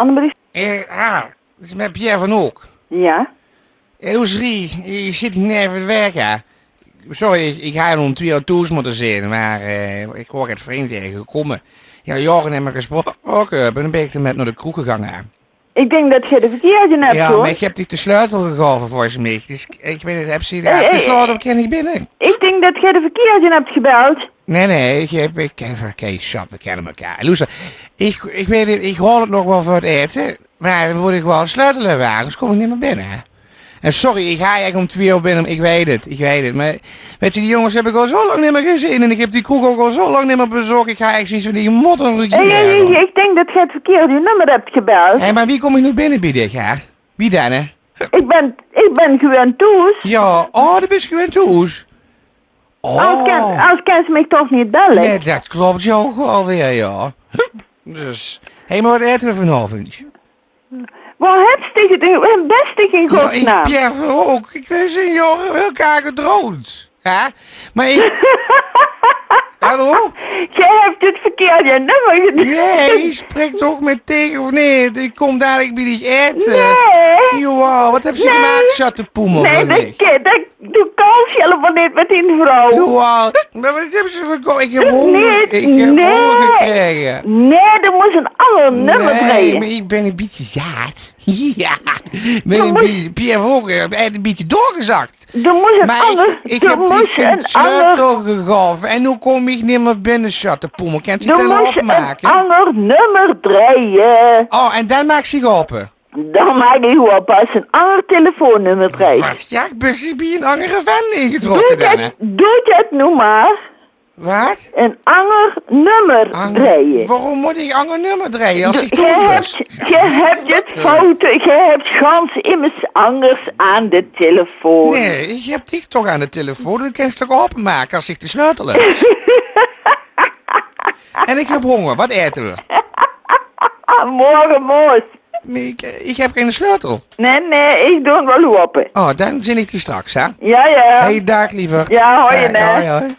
Annemarie? Dat is met Pierre van Ook. Ja? Roserie, je zit niet even het werken. Sorry, ik ga om 2 uur toes moeten zijn, maar ik hoor het vriend tegengekomen. Ja, Jorgen heeft me gesproken en dan ben ik er met naar de kroeg gegaan. Ik denk dat je de verkeerde hebt, Ja, hoor. maar ik heb die de sleutel gegeven volgens mij. Dus ik weet niet, heb ze die afgesloten of ken ik binnen? Ik denk dat je de verkeerde hebt gebeld. Nee, oké, schat, we kennen elkaar. Luister, ik weet niet, ik hoor het nog wel voor het eten, maar dan moet ik wel sleutelen hebben, anders kom ik niet meer binnen. En sorry, ik ga eigenlijk om 2 uur binnen, ik weet het. Maar weet je, die jongens heb ik al zo lang niet meer gezien en ik heb die kroeg ook al zo lang niet meer bezocht. Ik ga eigenlijk zoiets van die motten. Ik denk dat je het verkeerde nummer hebt gebeld. Hé, maar wie kom ik nu binnen bij dit, ja? Wie dan, hè? Ik ben gewoon toes. Ja, dat ben je gewend toes. Als kan ze mij toch niet bellen? Nee, dat klopt zo alweer, ja. Dus, maar wat eten we vanavond? Waar heb je het beste in godsnaam? Pierre van Ook, ik weet niet, joh, elkaar gedroomd. Ja, maar ik... Hallo? Jij hebt het verkeerde nummer gedaan. Nee, spreek toch met tegen of niet? Ik kom dadelijk bij die eten. Nee. Joh, wat heb je gemaakt, chattepoemel van mij? Dat doe kans helemaal niet met die vrouw. Joh, maar wat hebben ze verkocht? Ik heb honger, honger gekregen. Nee, er moet een ander nummer Nee, draaien. maar ik ben een beetje zaad. Ja, Pierre Vogel heeft een beetje doorgezakt. Er moet een maar ander... ik heb die een sleutel gegeven en nu kom ik niet meer binnen, chattepoemel. Kent je het dan opmaken? Er moet een ander nummer draaien. Oh, en dan maakt zich open. Dan maak ik op als een ander telefoonnummer draaien. Wat? Ja, ik ben bij een andere vent ingetrokken dan, hè? Doe het nu maar. Wat? Een ander nummer draaien. Waarom moet ik een ander nummer draaien als ik toes ben? Je hebt het fouten, je hebt gans immers anders aan de telefoon. Nee, ik heb die toch aan de telefoon, dan kan je het toch openmaken als ik de sleutel heb. En ik heb honger, wat eten we? Morgen moos. Nee, ik heb geen sleutel. Nee, ik doe het wel open. Oh, dan zin ik die straks, hè? Ja. Hey, dag liever. Ja, hoi, hoi.